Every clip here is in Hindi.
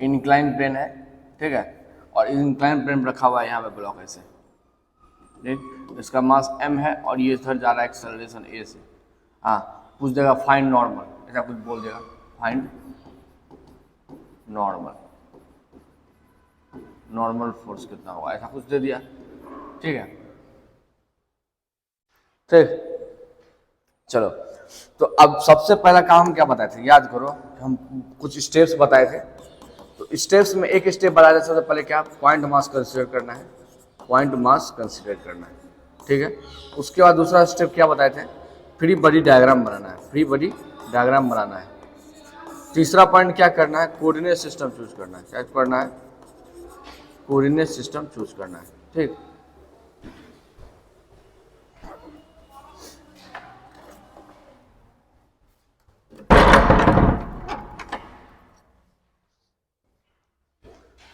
इंक्लाइन प्लेन है, ठीक है, और इंक्लाइन प्लेन रखा हुआ है यहाँ पे ब्लॉक ऐसे, ठीक, इसका मास m है और ये इधर जा रहा है एक्सेलरेशन a से। हाँ, पूछ देगा फाइंड नॉर्मल, ऐसा कुछ बोल देगा, फाइंड नॉर्मल, नॉर्मल फोर्स कितना होगा, ऐसा कुछ दे दिया, ठीक है। ठीक, चलो, तो अब सबसे पहला काम हम क्या बताए थे, याद करो, हम कुछ स्टेप्स बताए थे। तो स्टेप्स में एक स्टेप बताया था, सबसे पहले क्या, पॉइंट मास कंसीडर करना है, पॉइंट मास कंसीडर करना है, ठीक है। उसके बाद दूसरा स्टेप क्या बताए थे, फ्री बॉडी डायग्राम बनाना है, फ्री बॉडी डायग्राम बनाना है। तीसरा पॉइंट क्या करना है, कोऑर्डिनेट सिस्टम चूज करना है, क्या करना है, कोऑर्डिनेट सिस्टम चूज करना है, ठीक।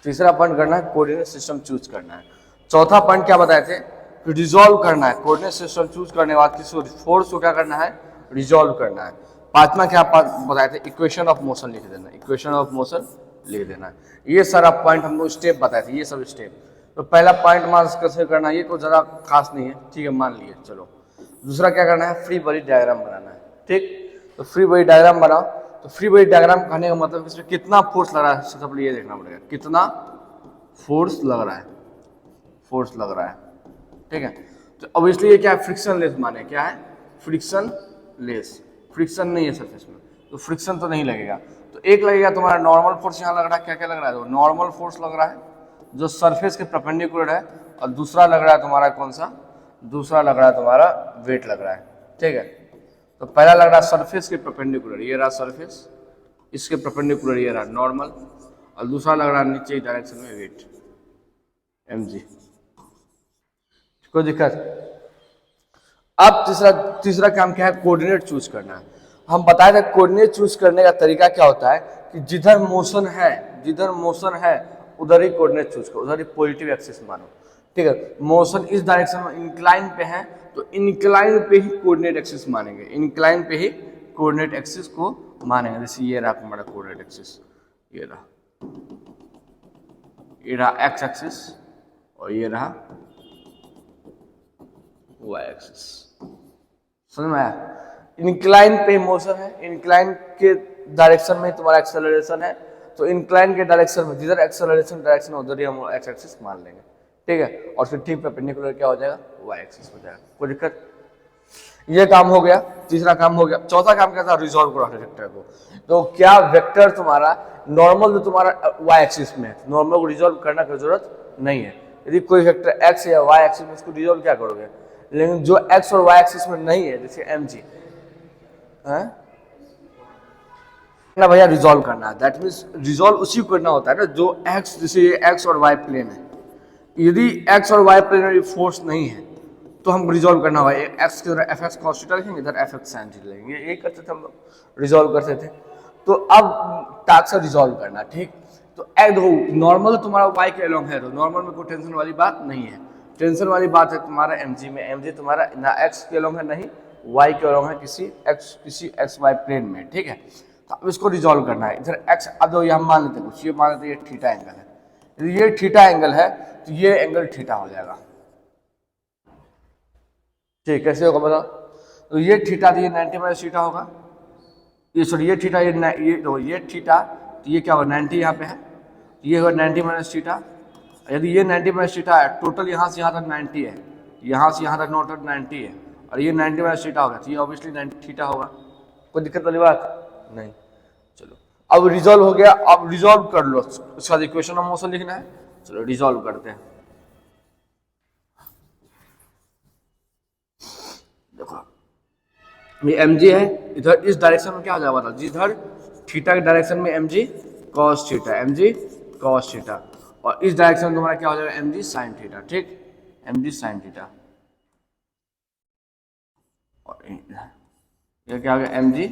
तीसरा पॉइंट करना है, कोऑर्डिनेट सिस्टम चूज करना है। चौथा पॉइंट क्या बताए थे, रिजॉल्व करना है, कोऑर्डिनेट सिस्टम चूज करने के बाद किसी फोर्स को क्या करना है, रिजॉल्व करना है। पांचवा क्या बताए थे, इक्वेशन ऑफ मोशन लिख देना, इक्वेशन ऑफ मोशन लिख देना है। ये सारा पॉइंट हम लोग स्टेप बताए थे, ये सब स्टेप। तो पहला पॉइंट मास कैसे करना है, ये तो ज़्यादा खास नहीं है, ठीक है, मान लिए, चलो। दूसरा क्या करना है, फ्री बॉडी डायग्राम बनाना है, ठीक। तो फ्री बॉडी डायग्राम बनाओ। तो फ्री बॉडी डायग्राम कहने का मतलब इसमें कितना फोर्स लग रहा है, सबसे पहले ये देखना पड़ेगा, कितना फोर्स लग रहा है, फोर्स लग रहा है, ठीक है। तो ऑब्वियसली ये क्या है, फ्रिक्शन लेस माने, क्या है, फ्रिक्शन लेस, फ्रिक्शन नहीं है सरफेस में, तो फ्रिक्शन तो नहीं लगेगा। तो एक लगेगा तुम्हारा नॉर्मल फोर्स, यहाँ लग रहा है, क्या क्या लग रहा है, नॉर्मल फोर्स लग रहा है जो सरफेस के परपेंडिकुलर है, और दूसरा लग रहा है तुम्हारा कौन सा, दूसरा लग रहा है तुम्हारा वेट लग रहा है, ठीक है। तो पहला लग रहा है सरफेस के परपेंडिकुलर, ये रहा सरफेस, इसके परपेंडिकुलर ये रहा नॉर्मल, और दूसरा लग रहा है नीचे डायरेक्शन में वेट mg, कोई दिक्कत। अब तीसरा काम क्या है, कोऑर्डिनेट चूज करना है। हम बताए थे कोऑर्डिनेट चूज करने का तरीका क्या होता है कि जिधर मोशन है उधर ही कोऑर्डिनेट चूज करो, उधर ही पॉजिटिव एक्सिस मानो, ठीक है। मोशन इस डायरेक्शन में इंक्लाइन पे है, तो इंक्लाइन पे ही कोऑर्डिनेट एक्सिस मानेंगे, इंक्लाइन पे ही कोऑर्डिनेट एक्सिस को मानेंगे। जैसे ये रहा हमारा कोऑर्डिनेट एक्सिस, ये रहा एक्स एक्सिस, और ये रहा वाई एक्सिस, समझ में आया। इंक्लाइन पे मोशन है, इंक्लाइन के डायरेक्शन में तुम्हारा एक्सेलरेशन है, तो इंक्लाइन के डायरेक्शन में जिधर एक्सेलरेशन डायरेक्शन उधर ही हम एक्स एक्सिस मान लेंगे, ठीक है। और फिर ठीक परपेंडिकुलर क्या हो जाएगा, वाई एक्सिस हो जाएगा, कोई दिक्कत। ये काम हो गया, तीसरा काम हो गया। चौथा काम क्या था, रिजॉल्व करो वेक्टर को। तो क्या वेक्टर तुम्हारा नॉर्मल जो तुम्हारा वाई एक्सिस में है, नॉर्मल को रिजॉल्व करने की जरूरत नहीं है। यदि कोई वेक्टर एक्स या वाई एक्सिस में, उसको रिजॉल्व क्या करोगे, लेकिन जो एक्स और वाई एक्सिस में नहीं है, जैसे mg है ना भैया, रिजॉल्व करना है, दैट मीन्स रिजॉल्व उसी को करना होता है ना जो एक्स, जैसे ये एक्स और वाई प्लेन है, यदि एक्स और वाई प्लेन में फोर्स नहीं है तो हम रिजॉल्व करना होगा, एक्स की तरह एफ एक्स कॉस थीटा लिखेंगे, इधर एफ एक्स साइन थीटा लिखेंगे, यही करते थे हम लोग, रिजॉल्व करते थे। तो अब टास्क से रिजॉल्व करना, ठीक। तो देखो नॉर्मल तुम्हारा वाई के अलोंग है, तो नॉर्मल में कोई टेंशन वाली बात नहीं है, टेंशन वाली बात है तुम्हारा mg में, mg तुम्हारा ना एक्स के अलोंग है नहीं y के अलोंग है, किसी एक्स वाई प्लेन में, ठीक है। तो अब इसको रिजॉल्व करना है, इधर x, अब यहाँ मान लेते हैं कुछ, ये मान लेते हैं ये थीटा एंगल है, यदि ये थीटा एंगल है तो ये एंगल थीटा हो जाएगा, ठीक। कैसे होगा बताओ, तो ये थीटा, तो ये 90 माइनस थीटा होगा, ये सॉरी ये थीटा, ये थीटा, तो ये क्या होगा 90 यहाँ पे है, ये होगा 90 माइनस थीटा। यदि ये 90 माइनस थीटा है, टोटल यहाँ से यहाँ तक 90 है, यहाँ से यहाँ तक टोटल 90 है, और ये 90 माइनस थीटा होगा, तो ये ऑब्वियसली 90 थीटा होगा, कोई दिक्कत वाली बात नहीं। चलो अब रिजॉल्व हो गया, अब रिजॉल्व कर लो, उसका इक्वेशन ऑफ मोशन लिखना है, चलो रिजॉल्व करते हैं। देखो ये mg है, इधर इस डायरेक्शन में क्या हो जाएगा, जिधर थीटा के डायरेक्शन में mg cos theta, mg cos theta, और इस डायरेक्शन में तुम्हारा क्या हो जाएगा, mg sin थीटा, ठीक, mg sin थीटा, और ये क्या हो गया, mg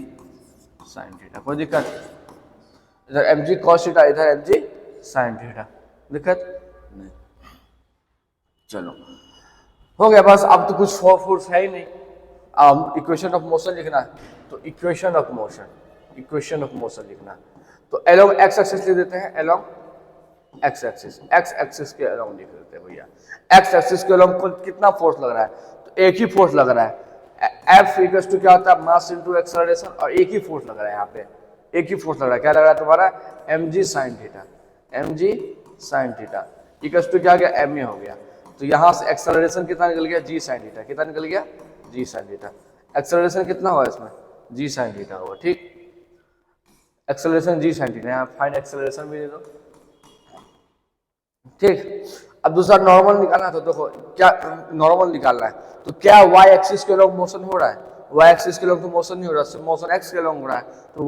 sin थीटा, कोई दिक्कत, इधर mg cos थीटा, इधर mg sin थीटा, दिक्कत नहीं। चलो हो गया बस, अब तो कुछ फोर्स है ही नहीं, अब इक्वेशन ऑफ मोशन लिखना है, तो इक्वेशन ऑफ मोशन लिखना है। तो एलोंग एक्स एक्सिस लिख देते हैं, along x axis, x axis के एलोंग लिख देते हैं भैया। एक्स एक्सिस के एलोंग कितना फोर्स लग रहा है, तो एक ही फोर्स लग रहा है। एफ इक्वल्स टू क्या होता है, मास इनटू एक्सेलरेशन, और एक ही फोर्स लग रहा है यहाँ पे, एक ही फोर्स लग रहा है। क्या लग रहा है तुम्हारा, mg sin theta, mg sin theta equals to क्या हो गया, ma हो गया। तो यहाँ से एक्सेलरेशन कितना निकल गया, g sin थीटा, कितना निकल गया, g sin थीटा। एक्सेलरेशन कितना हुआ इसमें, g sin थीटा होगा, ठीक। एक्सेलरेशन g sin थीटा, यहाँ फाइंड एक्सेलरेशन भी दे दो, ठीक। अब दूसरा नॉर्मल निकालना है, तो देखो क्या नॉर्मल निकालना है, तो क्या y एक्सिस के लोग मोशन हो रहा है, y एक्सिस के लोग तो मोशन नहीं हो रहा, सिर्फ मोशन x के लोग हो रहा है। तो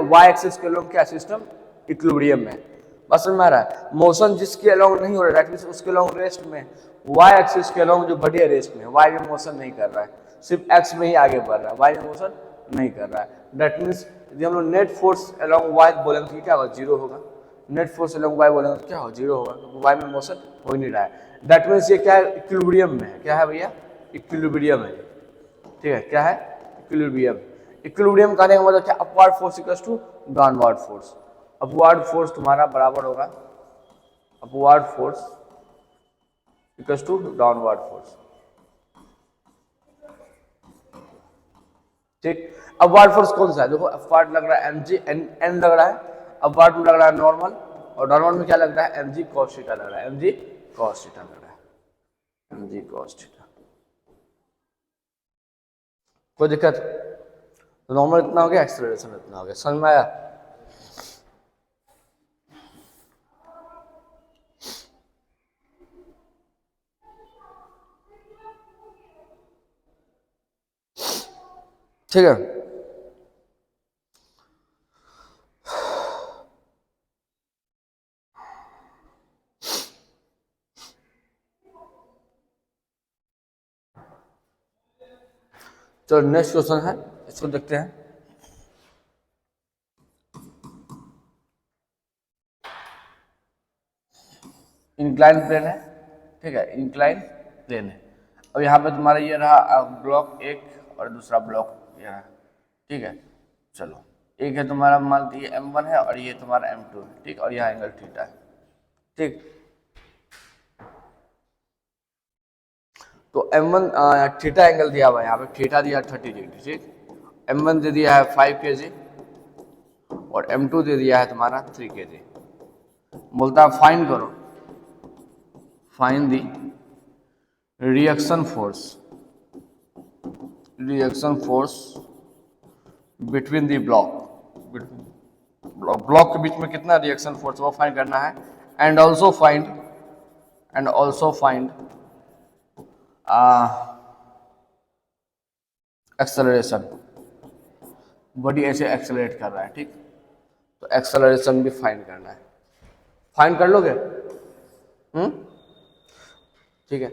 y एक्सिस के लोग क्या सिस्टम इक्विलिब्रियम में, बस समझ में आ रहा है। मोशन जिसके अलोंग नहीं हो रहा है उसके अलोंग रेस्ट में, y एक्सिस के अलोंग जो बढ़िया रेस्ट में, y में मोशन नहीं कर रहा है, सिर्फ x में ही आगे बढ़ रहा है, y में मोशन नहीं कर रहा है। दैट मीन्स यदि हम लोग नेट फोर्स अलोंग y बोलेंगे तो क्या होगा, जीरो होगा। नेट फोर्स अलोंग y बोलेंगे तो क्या होगा, जीरो होगा, क्योंकि y में मोशन हो ही नहीं रहा है। दैट मीन्स ये क्या है, इक्विलिब्रियम में है। क्या है भैया, इक्विलिब्रियम है, ठीक है। क्या है, इक्विलिब्रियम। इक्विलिब्रियम कहने का मतलब क्या, upward force equals to downward force. Upward force तुम्हारा बराबर होगा, upward force equals to downward force, ठीक। अपवर्ड फोर्स कौन सा है, देखो अपवर्ड लग रहा है mg, n लग रहा है, अपवर्ड में लग रहा है नॉर्मल, और डाउनवर्ड में क्या लग रहा है, mg cos थीटा लग रहा है, mg cos थीटा लग रहा है, mg cos थीटा। कोई दिक्कत, तो नॉर्मल इतना हो गया, एक्सेलरेशन इतना हो गया, समझ में आया। ठीक है, चलो नेक्स्ट क्वेश्चन है, इसको देखते हैं। इंक्लाइन प्लेन है, ठीक है, इंक्लाइन प्लेन है। अब यहाँ पे तुम्हारा ये रहा ब्लॉक एक और दूसरा ब्लॉक ये रहा, ठीक है। चलो एक है तुम्हारा, मान लीजिए m1 है और ये तुम्हारा m2 है, ठीक, और यहाँ एंगल थीटा है, ठीक। तो m1 थीटा एंगल दिया हुआ है, यहाँ पे थीटा दिया 30 डिग्री, ठीक। m1 दे दिया है 5 kg और m2 दे दिया है तुम्हारा 3 kg। बोलता है फाइंड करो, find the reaction force, reaction force between the block, block के बीच में कितना रिएक्शन फोर्स वो फाइंड करना है। And also find acceleration, body ऐसे एक्सेलरेट कर रहा है, ठीक, तो एक्सेलरेशन भी फाइंड करना है। फाइंड कर लोगे, ठीक है।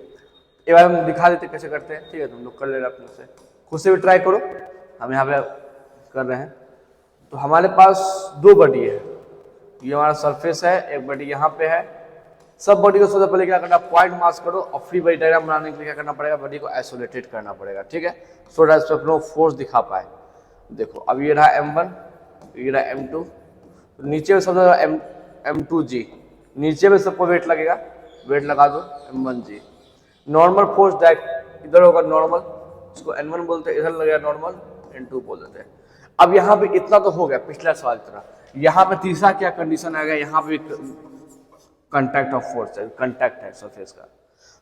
एक बार हम दिखा देते कैसे करते हैं, ठीक है, तुम लोग कर ले रहे अपने से, खुद से भी ट्राई करो, हम यहाँ पे कर रहे हैं। तो हमारे पास दो बॉडी है, ये हमारा सरफेस है, एक बॉडी यहाँ पे है। सब बॉडी को सबसे पहले क्या करना, पॉइंट मार्क करो, और फ्री बॉडी डायग्राम बनाने के लिए क्या करना पड़ेगा, बॉडी को आइसोलेटेड करना पड़ेगा, ठीक है, सो दैट इस पर फोर्स दिखा पाए। देखो अब ये रहा m1, ये रहा m2, तो नीचे में सबसे m2g, नीचे में सबको वेट लगेगा, वेट लगा दो m1g। नॉर्मल फोर्स डायरेक्ट इधर होगा नॉर्मल, इसको n1 बोलते हैं, इधर लगेगा नॉर्मल, n2 बोल देते हैं। अब यहाँ पे इतना तो हो गया पिछला सवाल की तरह। यहाँ पे तीसरा क्या कंडीशन आएगा, यहाँ पे कंटैक्ट ऑफ फोर्स है, कंटैक्ट है सरफेस का,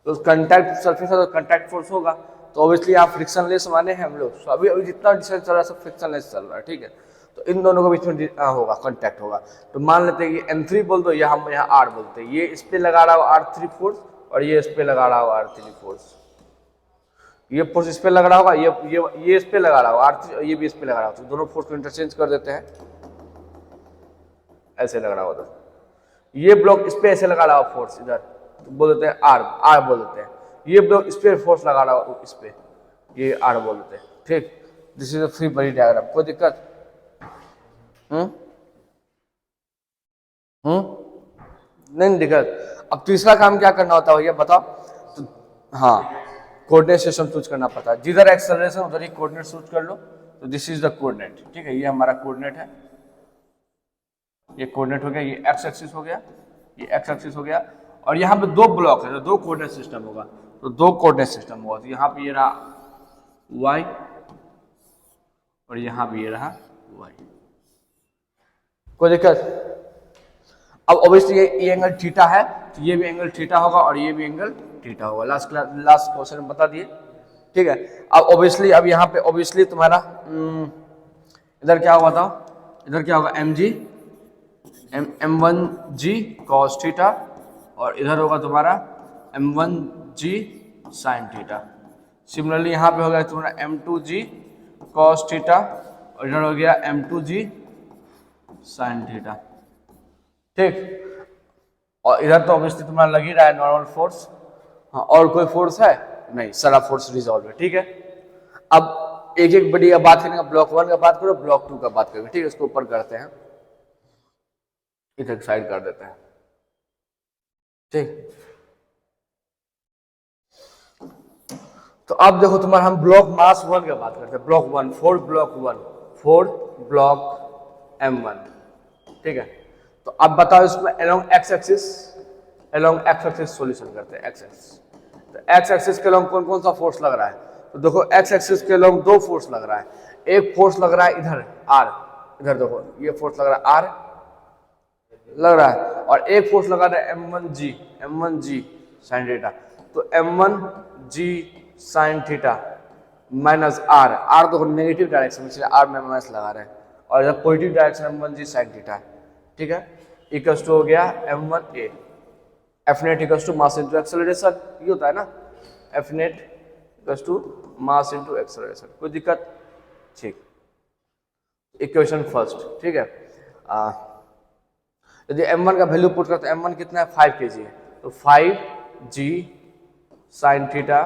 तो कंटैक्ट सरफेस है तो कंटैक्ट फोर्स होगा, तो ऑब्वियसली यहाँ फ्रिक्शनलेस माने हैं हम लोग, तो अभी जितना डिस्टेंस चल रहा है सब फ्रिक्शनलेस चल रहा है, ठीक है। तो इन दोनों के बीच में होगा कंटैक्ट होगा, तो मान लेते हैं कि m3 बोल दो, या हम यहाँ r बोलते हैं, ये इस पे लगा रहा हो r3 फोर्स और ये इस पे लगा रहा हो r3 फोर्स, ये फोर्स इस पे लग रहा होगा, ये इस पे लगा रहा होगा r3 और ये भी इस पे लगा रहा होगा, तो दोनों फोर्स को इंटरचेंज कर देते हैं, ऐसे लग रहा होगा। तो ये ब्लॉक इस पे ऐसे लगा रहा होगा फोर्स इधर, तो बोल देते हैं r बोल देते हैं। ये ब्लॉक इस पे फोर्स लगा रहा होगा इस पे, ये r बोल देते हैं, ठीक। This is a free body diagram, कोई दिक्कत? नहीं दिक्कत। अब तीसरा काम क्या करना होता है भैया बताओ? तो हाँ, कोऑर्डिनेट सिस्टम चूज करना पड़ता है, जिधर एक्सेलरेशन उधर ही कोऑर्डिनेट चूज कर लो। तो दिस इज द कोऑर्डिनेट, ठीक है, ये हमारा कोऑर्डिनेट है, ये कोऑर्डिनेट हो गया, ये एक्स एक्सिस हो गया, ये एक्स एक्सिस हो गया, और यहाँ पे दो ब्लॉक है तो दो कोऑर्डिनेट सिस्टम होगा, तो दो कोऑर्डिनेट सिस्टम होगा, तो यहाँ पे ये रहा y और यहाँ पे ये रहा y। कोई दिक्कत? अब ऑब्वियसली ये एंगल थीटा है, तो ये भी एंगल थीटा होगा और ये भी एंगल थीटा होगा। लास्ट क्वेश्चन में बता दिए, ठीक है। अब ऑब्वियसली अब यहाँ पे ऑब्वियसली तुम्हारा इधर क्या होगा था, इधर क्या होगा m g m one g cos theta, और इधर होगा तुम्हारा m one g sine theta. Similarly यहाँ पे होगा तुम्हारा m two g cos theta, और इधर हो गया m two g sine theta, ठीक। और इधर तो ऑब्वियसली तुम्हारा लग ही रहा है नॉर्मल फोर्स, हाँ, और कोई फोर्स है नहीं, सारा फोर्स रिजॉल्व है, ठीक है। अब एक एक बड़ी बात करेंगे, ब्लॉक 1 का बात करो, ब्लॉक 2 का बात करेंगे, ठीक है। इसको ऊपर करते हैं, इधर साइड कर देते हैं, ठीक। तो अब देखो तुम्हारा हम ब्लॉक मास 1 का बात करते हैं, ब्लॉक 1, फोर ब्लॉक M1, ठीक है। तो अब बताओ इसमें अलोंग एक्स एक्सिस सॉल्यूशन करते हैं, एक्स एक्सिस। तो एक्स एक्सिस के अलोंग कौन कौन सा फोर्स लग रहा है, तो देखो एक्स एक्सिस के अलोंग दो फोर्स लग रहा है, एक फोर्स लग रहा है इधर आर, इधर देखो ये फोर्स लग रहा है आर लग रहा है, और एक फोर्स लगा रहा है M1 जी साइन थीटा। तो M1 g sine theta minus R, R देखो नेगेटिव डायरेक्शन में, इसलिए आर में माइनस लगा रहे हैं, और इधर positive direction M1 g sine theta, ठीक है। इक्वल्स टू हो गया M1A, f net equals to mass into acceleration, ये होता है ना, f net equals to mass into acceleration. कोई दिक्कत? ठीक, इक्वेशन फर्स्ट, ठीक है। यदि M1 का वैल्यू पुट करते हैं, M1 कितना है 5 kg है, तो 5g sine theta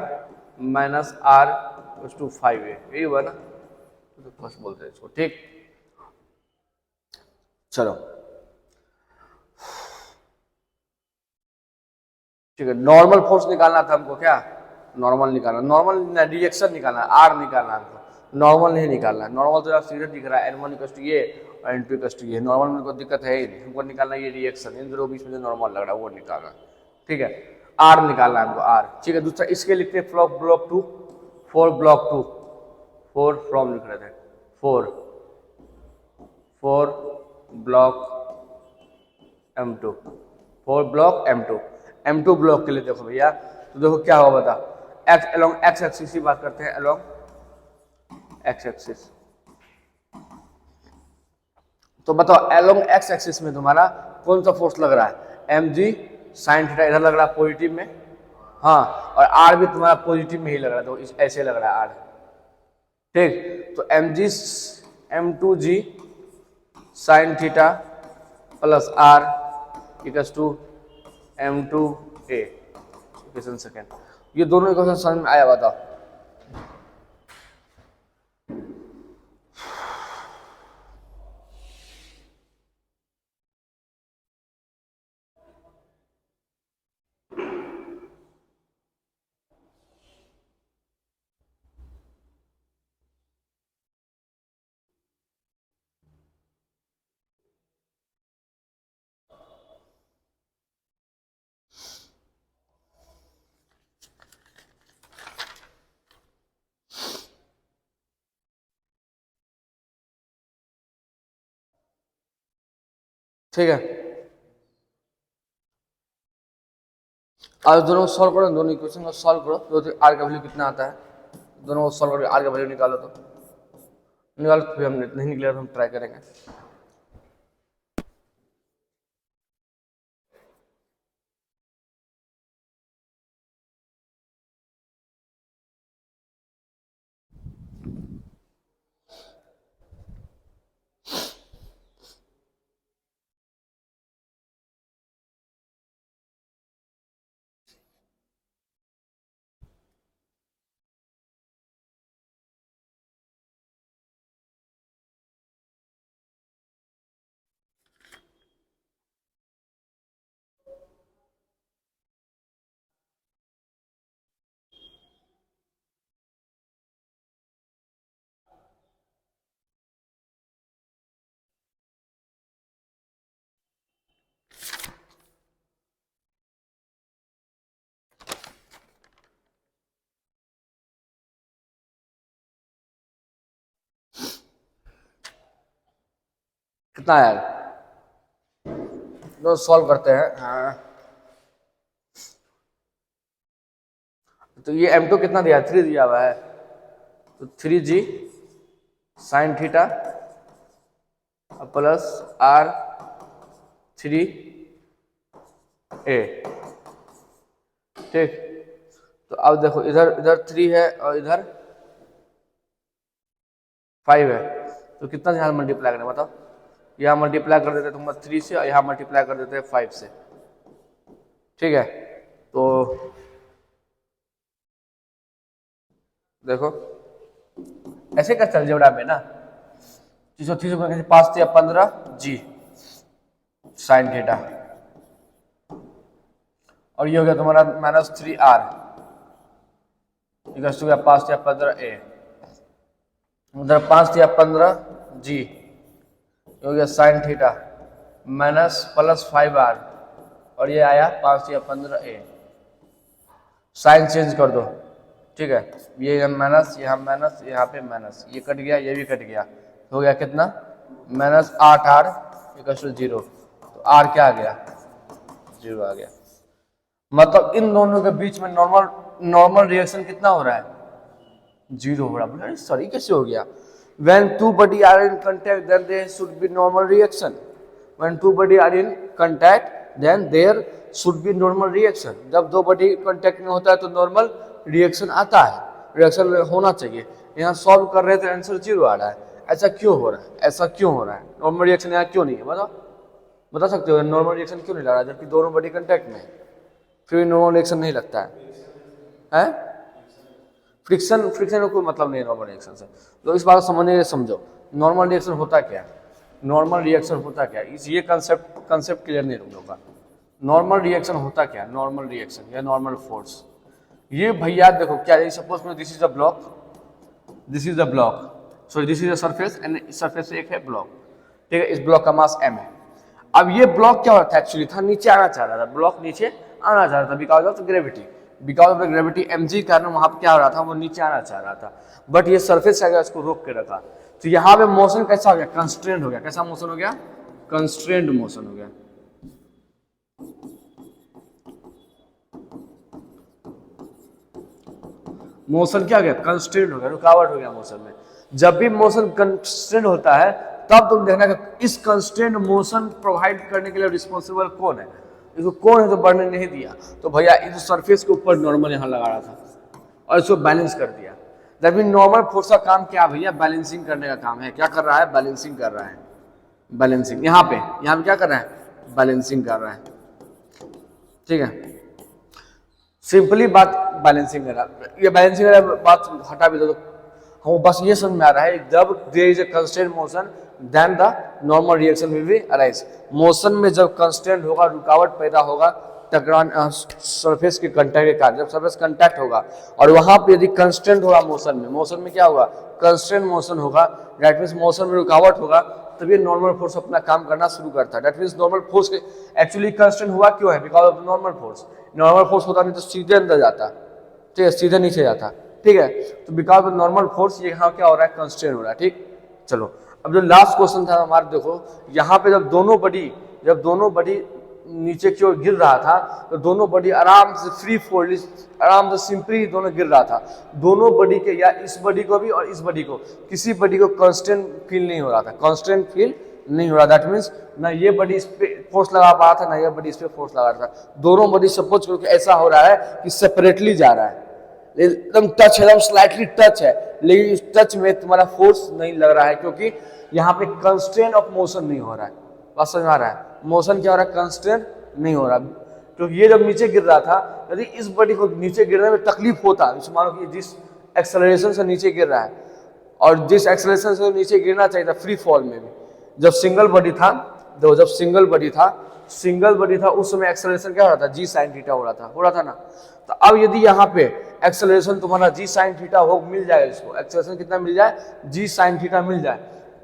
minus R to 5a, यही हुआ ना, तो फर्स्ट बोलते हैं इसको, ठीक। चलो ठीक है, नॉर्मल फोर्स निकालना था हमको, क्या नॉर्मल निकालना, नॉर्मल रिएक्शन निकालना, आर निकालना हमको, नॉर्मल नहीं निकालना। नॉर्मल तो सीधे दिख रहा है N1 इक्वल टू ये और N2 इक्वल टू ये, नॉर्मल में कोई दिक्कत है ही नहीं, हमको निकालना ये रिएक्शन, इन दोनों बीच में जो नॉर्मल लग रहा है वो निकालना, ठीक है। आर निकालना है हमको, आर, ठीक है। दूसरा इसके लिखते हैं block 2, four block 2, four from लिख रहे थे, four block M2, four block M2 block के लिए देखो भैया, तो देखो क्या होगा बता, एक्स अलोंग एक्स एक्सिस की बात करते हैं, अलोंग एक्स एक्सिस। तो बताओ अलोंग एक्स एक्सिस में तुम्हारा कौन सा फोर्स लग रहा है, mg साइन थीटा इधर लग रहा है पॉजिटिव में, हाँ, और आर भी तुम्हारा पॉजिटिव में ही लग रहा है, तो ऐसे लग रहा है आर, ठीक। तो M2g sine theta plus R equals to M2a, equation second. ये दोनों इक्वेशन समझ में आया, बताओ। ठीक है, आज दोनों को सॉल्व करो, दोनों इक्वेशन को सॉल्व करो, तो आर का वैल्यू कितना आता है, दोनों को सॉल्व करके आर का वैल्यू निकालो, तो निकालो, फिर हम नहीं निकले तो हम ट्राई करेंगे। कितना आया, तो सॉल्व करते हैं। हाँ, तो ये m2 कितना दिया, 3 दिया हुआ है, तो 3g sign theta plus r3a, ठीक। तो अब देखो इधर इधर 3 है और इधर 5 है, तो कितना यहाँ मल्टीप्लाई करें बताओ, यहाँ मल्टीप्लाई कर देते तुम 3 से और यहाँ मल्टीप्लाई कर देते 5 से, ठीक है। तो देखो ऐसे का चल जेवड़ा में ना 330 5 या 15 जी साइन थीटा, और ये हो गया तुम्हारा -3r इक्वल टू 5 या 15 a, उधर 5 या 15 जी हो गया sign theta minus plus 5r, और ये आया 5 या 15 a। साइन चेंज कर दो, ठीक है, ये माइनस यहाँ माइनस यहाँ पे माइनस, ये कट गया ये भी कट गया, हो गया कितना -8r इक्वल टू 0। तो r क्या आ गया, 0 आ गया। मतलब इन दोनों के बीच में नॉर्मल रिएक्शन कितना हो रहा है, 0 हो रहा है। बोला सॉरी कैसे हो गया, when two body are in contact then there should be normal reaction, when two body are in contact then there should be normal reaction। जब दो बॉडी कांटेक्ट में होता है तो नॉर्मल रिएक्शन आता है, रिएक्शन होना चाहिए। यहाँ सॉल्व कर रहे थे आंसर 0 आ रहा है, ऐसा क्यों हो रहा है, ऐसा क्यों हो रहा है, नॉर्मल रिएक्शन यहाँ क्यों नहीं है, बताओ, बता सकते हो नॉर्मल रिएक्शन क्यों नहीं लग रहा है, जबकि दोनों बॉडी कांटेक्ट में है, फिर नॉर्मल रिएक्शन नहीं लगता है? फ्रिक्शन का कोई मतलब नहीं है नॉर्मल रिएक्शन से। तो इस बात को समझने के लिए समझो नॉर्मल रिएक्शन होता क्या है, नॉर्मल रिएक्शन होता क्या है, ये कंसेप्ट क्लियर नहीं तुम लोग का। नॉर्मल रिएक्शन होता क्या है, नॉर्मल रिएक्शन या नॉर्मल फोर्स, ये भैया देखो क्या है, सपोज में this is a block, this is a block, sorry this is a surface and इस सरफेस से एक है ब्लॉक, ठीक है, इस ब्लॉक का मास m है। अब ये ब्लॉक क्या होता है, एक्चुअली था नीचे आना चाह रहा था, ब्लॉक नीचे आना चाह रहा था because of gravity, because of gravity mg कारण वहां पर क्या हो रहा था, वो नीचे आना चाह रहा था, बट ये सरफेस आ गया उसको रोक के रखा। तो यहाँ पे मोशन कैसा हो गया, कंस्ट्रेंट हो गया। कैसा मोशन हो गया, कंस्ट्रेंट मोशन हो गया। मोशन क्या हो गया, कंस्ट्रेंट हो गया, रुकावट हो गया मोशन में। जब भी मोशन कंस्ट्रेंट होता है तब तुम देखना कि इस कंस्ट्रेंट मोशन प्रोवाइड करने के लिए रिस्पॉन्सिबल कौन है, इसको कौन है तो बढ़ने नहीं दिया, तो भैया इस सरफेस के ऊपर नॉर्मल यहाँ लगा रहा था और इसको बैलेंस कर दिया। जब भी नॉर्मल फोर्स का काम क्या भैया, बैलेंसिंग करने का काम है। क्या कर रहा है, बैलेंसिंग कर रहा है, बैलेंसिंग। यहाँ पे क्या कर रहा है, बैलेंसिंग कर रहा है, ठीक है, सिंपली बात बैलेंसिंग कर रहा है। ये बैलेंसिंग बात हटा भी दो, हम बस ये समझ में आ रहा है जब there is a constant motion then the normal reaction will be arise. Motion में जब कंस्टेंट होगा, रुकावट पैदा होगा टकरान सरफेस के कांटेक्ट के कारण, जब सरफेस कांटेक्ट होगा और वहां पे यदि कंस्टेंट होगा मोशन में क्या होगा, कंस्टेंट मोशन होगा, दैट मींस मोशन में रुकावट होगा, तब ये नॉर्मल फोर्स अपना काम करना शुरू करता है। That means normal force actually constant हुआ क्यों है, because of normal force. Normal force होता नहीं तो सीधे अंदर जाता, ठीक है, सीधे नीचे जाता, ठीक है। तो बिकॉज ऑफ नॉर्मल फोर्स ये यहाँ क्या हो रहा है, कंस्टेंट हो रहा है, ठीक। चलो अब जो लास्ट क्वेश्चन था हमारा, देखो यहाँ पे जब दोनों बॉडी नीचे की ओर गिर रहा था तो दोनों बॉडी आराम से फ्री फॉल, आराम से सिंपली दोनों गिर रहा था। दोनों बॉडी के, या इस बॉडी को भी और इस बॉडी को, किसी बॉडी को कांस्टेंट फील नहीं हो रहा था, कांस्टेंट फील नहीं हो रहा। दैट मींस ना ये बॉडी इस पे फोर्स लगा पा रहा था, ना ये बॉडी इस पे फोर्स लगा रहा था। दोनों बॉडी सपोज करो कि ऐसा हो रहा है कि सेपरेटली जा रहा है, एकदम टच है, एकदम स्लाइटली टच है, लेकिन इस टच में तुम्हारा फोर्स नहीं लग रहा है क्योंकि यहाँ पे कंस्ट्रेंट ऑफ मोशन नहीं हो रहा है। बात समझ में आ रहा है, मोशन क्या हो रहा है, कंस्ट्रेंट नहीं हो रहा। क्योंकि ये जब नीचे गिर रहा था, यदि इस बॉडी को नीचे गिरने में तकलीफ होता, जैसे मानो कि जिस एक्सेलरेशन से नीचे गिर रहा है और जिस एक्सेलरेशन से नीचे गिरना चाहिए था फ्री फॉल में भी, जब सिंगल बॉडी था, जब सिंगल बॉडी था उस समय एक्सेलरेशन क्या हो रहा था, जी साइन थीटा हो रहा था ना। तो अब यदि यहाँ पे एक्सेलरेशन तुम्हारा जी साइन थीटा हो मिल जाए, इसको एक्सेलरेशन कितना मिल जाए, जी साइन थीटा मिल जाए,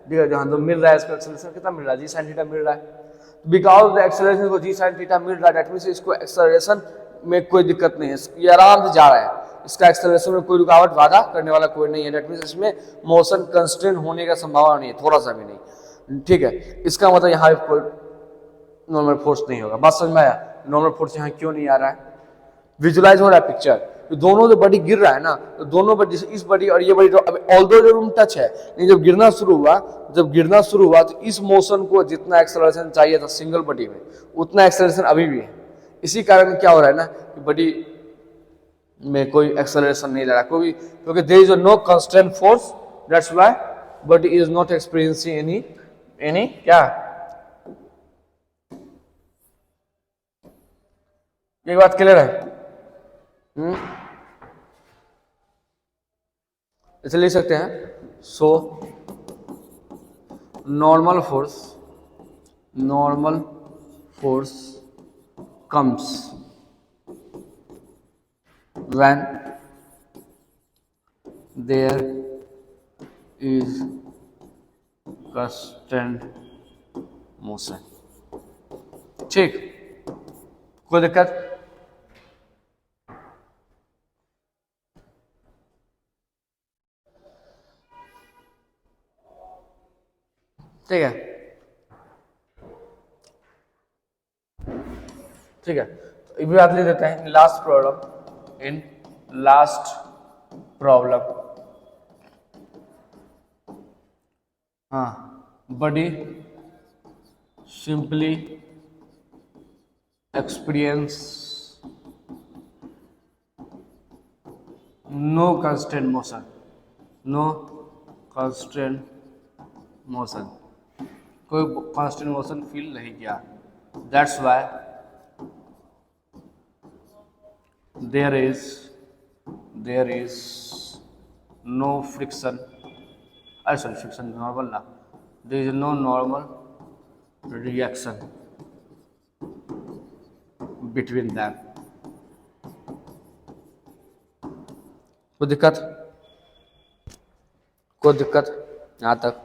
ठीक है, जहाँ तो मिल रहा है इसको एक्सेलरेशन कितना मिल रहा है, जी साइन थीटा मिल रहा है। बिकॉज द एक्सेलरेशन को जी साइन थीटा मिल रहा है, दैट मींस इसको एक्सेलरेशन में कोई दिक्कत नहीं है, ये आराम से जा रहा है, इसका एक्सेलरेशन में कोई रुकावट बाधा करने वाला कोई नहीं है। दैट मींस इसमें मोशन कंस्ट्रेंट होने का संभावना नहीं है, थोड़ा सा भी नहीं। ठीक है, इसका मतलब यहाँ पे कोई नॉर्मल फोर्स नहीं होगा। बात समझ में आया? नॉर्मल फोर्स यहाँ क्यों नहीं आ रहा है? विजुलाइज हो रहा है पिक्चर। तो दोनों जो बॉडी गिर रहा है ना, तो दोनों बॉडी, इस बॉडी और ये बॉडी, तो ऑल्दो जो रूम टच है, लेकिन जब गिरना शुरू हुआ तो इस मोशन को जितना एक्सेलरेशन चाहिए था सिंगल बॉडी में, उतना एक्सेलरेशन अभी भी है। इसी कारण क्या हो रहा है ना कि बॉडी में कोई एक्सेलरेशन नहीं ले रहा, क्योंकि there is no constant force, that's why body is not experiencing any क्या, ये बात क्लियर है? इसे लिख सकते हैं, so normal force comes when there is constant motion। ठीक, कोई दिक्कत? ठीक है, ठीक है, तो ये भी बात ले देते हैं। लास्ट प्रॉब्लम, हाँ, body simply experience no constant motion, कोई कांस्टेंट मोशन फील नहीं किया। That's why there is no friction, friction normal ना, there is no normal reaction between them. कोई दिक्कत यहां तक?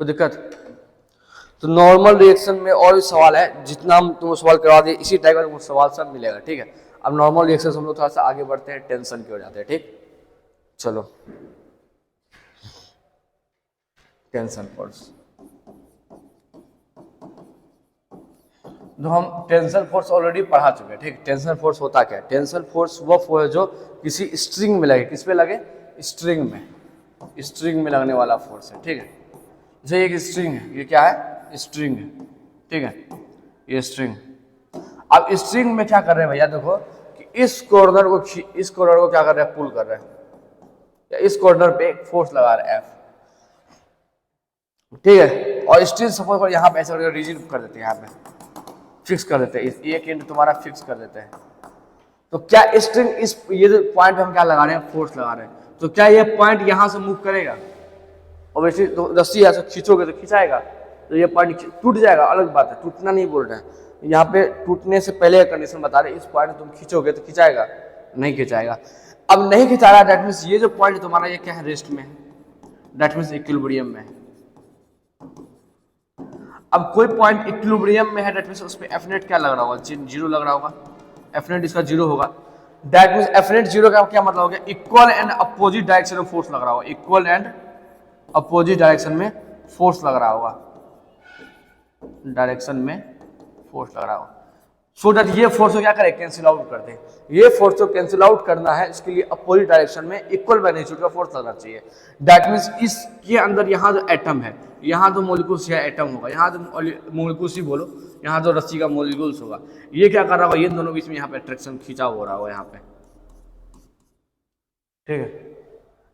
कोई दिक्कत? तो नॉर्मल रिएक्शन में और भी सवाल है, जितना हम तुमको सवाल करवा दिए इसी टाइप का तुमको सवाल सब मिलेगा। ठीक है, अब नॉर्मल रिएक्शन से हम लोग थोड़ा सा आगे बढ़ते हैं, टेंशन की ओर जाते हैं। ठीक, चलो, टेंशन फोर्स। तो हम टेंशन फोर्स ऑलरेडी पढ़ा चुके हैं। ठीक, टेंशन फोर्स होता क्या है? टेंशन फोर्स वो फोर्स है जो किसी स्ट्रिंग में लगे। किस पे लगे? स्ट्रिंग में लगने वाला फोर्स है। ठीक है, जैसे एक स्ट्रिंग है, ये क्या है? स्ट्रिंग है। ठीक है, ये स्ट्रिंग। अब स्ट्रिंग में क्या कर रहे हैं भैया? देखो कि इस कॉर्नर को क्या कर रहे हैं? पुल कर रहे हैं, या इस कॉर्नर पे एक फोर्स लगा रहे हैं F। ठीक है, और स्ट्रिंग सपोज कर यहाँ पे ऐसे रिजिड कर देते हैं, यहाँ पे फिक्स कर देते हैं, एक एंड तुम्हारा फिक्स कर देते हैं। तो क्या स्ट्रिंग ये जो पॉइंट हम क्या लगा रहे हैं? फोर्स लगा रहे हैं। तो क्या ये पॉइंट यहां से मूव करेगा? ऑब्वियसली, तो रस्सी ऐसे खींचोगे तो खिंचाएगा, तो ये पॉइंट टूट जाएगा, अलग बात है, टूटना नहीं बोल रहे हैं यहाँ पे, टूटने से पहले कंडीशन बता रहे, इस पॉइंट तुम खींचोगे तो खिंचाएगा? नहीं खिंचाएगा। अब नहीं खिंचा रहा, दैट मीन्स ये जो पॉइंट तुम्हारा ये क्या है? रेस्ट में है, दैट मीन्स इक्विलिब्रियम में है। अब कोई पॉइंट इक्विलिब्रियम में है, दैट मीन्स उस पे एफ नेट क्या लग रहा होगा? जीरो लग रहा होगा, एफ नेट इसका जीरो होगा। That means F net zero का क्या मतलब हो गया? इक्वल एंड अपोजिट डायरेक्शन में फोर्स लग रहा होगा, इक्वल एंड अपोजिट डायरेक्शन में फोर्स लग रहा होगा, सो दैट ये फोर्स को क्या करे? कैंसिल आउट कर दे। ये फोर्स को कैंसिल आउट करना है, इसके लिए अपोजिट डायरेक्शन में इक्वल मैग्नीट्यूड का फोर्स लगना चाहिए। दैट मीन्स इसके अंदर यहाँ जो एटम है, यहाँ जो मोलिक्यूल्स या एटम होगा, यहाँ जो मोलिक्यूल्स ही बोलो, यहाँ जो रस्सी का मोलिक्यूल्स होगा, ये क्या कर रहा होगा? ये दोनों बीच में यहाँ पे अट्रैक्शन खींचाव हो रहा होगा यहाँ पे। ठीक है,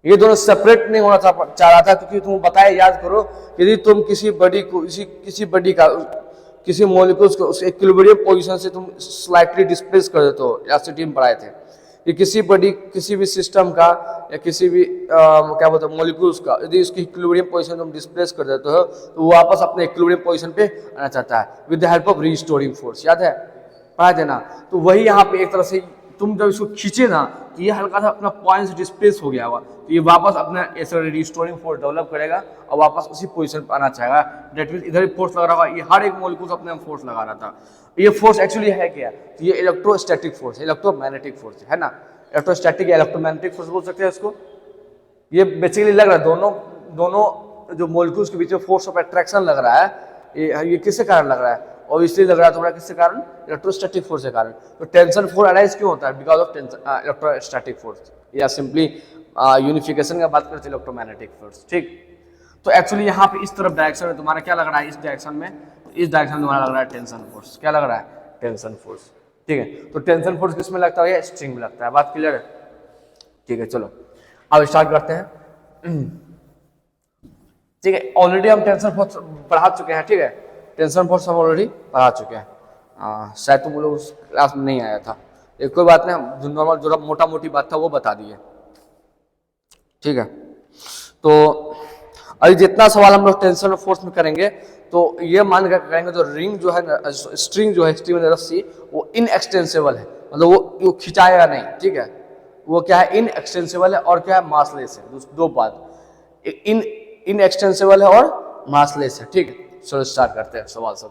ये दोनों सेपरेट नहीं होना चाह रहा था, क्योंकि तुम बताए, याद करो, यदि तुम किसी बॉडी को किसी मॉलिक्यूल्स को उस इक्विलिब्रियम पोजीशन से तुम स्लाइटली डिस्प्लेस कर देते हो, एसिटी में पढ़ाए थे कि किसी भी सिस्टम का या किसी भी क्या बोलते हैं मॉलिक्यूल्स का, यदि उसकी इक्विलिब्रियम पोजीशन तुम डिस्प्लेस कर देते हो तो वो वापस अपने इक्विलिब्रियम पोजीशन पे आना चाहता है with the help of restoring force. याद है, पढ़ाए थे ना? तो वही यहाँ पे एक तरह से तुम जब इसको खींचे ना तो ये हल्का सा अपना पॉइंट से डिस्प्लेस हो गया होगा, तो ये वापस अपना ऐसे रिस्टोरिंग फोर्स डेवलप करेगा और वापस उसी पोजीशन पर आना चाहेगा। डेट मींस इधर फोर्स लग रहा होगा, ये हर एक मॉलिक्यूल अपने आप फोर्स लगा रहा था। ये फोर्स एक्चुअली है क्या, तो ये इलेक्ट्रोस्टैटिक फोर्स, इलेक्ट्रोमैग्नेटिक फोर्स है ना, इलेक्ट्रोस्टैटिक या इलेक्ट्रोमैग्नेटिक फोर्स बोल सकते हैं इसको। ये बेसिकली लग रहा है दोनों जो मॉलिक्यूल्स के बीच में फोर्स ऑफ अट्रैक्शन लग रहा है, ये किसके कारण लग रहा है, और इसलिए लग रहा है तुम्हारा किसके कारण, इलेक्ट्रोस्टैटिक फोर्स के कारण। तो टेंशन फोर्स अराइज क्यों होता है, बिकॉज ऑफ इलेक्ट्रोस्टैटिक फोर्स, या सिंपली यूनिफिकेशन का बात करते हैं इलेक्ट्रोमैग्नेटिक फोर्स। ठीक, तो एक्चुअली यहाँ पे इस तरफ डायरेक्शन में तुम्हारा क्या लग रहा है, इस डायरेक्शन में, इस डायरेक्शन में तुम्हारा लग रहा है टेंशन फोर्स। क्या लग रहा है, टेंशन फोर्स। ठीक है, तो टेंशन फोर्स किस में लगता है, स्ट्रिंग में लगता है। बात क्लियर है। ठीक है, चलो अब स्टार्ट करते हैं। ठीक है, ऑलरेडी हम टेंशन फोर्स पढ़ा चुके हैं। ठीक है, टेंशन फोर्स हम ऑलरेडी पढ़ा चुके हैं, शायद तुम लोग उस क्लास में नहीं आया था, एक कोई बात नहीं, जो नॉर्मल जो मोटा मोटी बात था वो बता दिए। ठीक है, तो अभी जितना सवाल हम लोग टेंशन फोर्स में करेंगे तो ये मान कर करेंगे, तो रिंग जो है, स्ट्रिंग जो है, स्ट्रिंग में रस्सी, वो इनएक्सटेंसिबल है, मतलब वो खिंचाएगा नहीं। ठीक है, वो क्या है, इनएक्सटेंसिबल है, और क्या है, मासलेस है। दो बात, इनएक्सटेंसिबल है और मासलेस है। ठीक है, चलो स्टार्ट करते हैं सवाल सब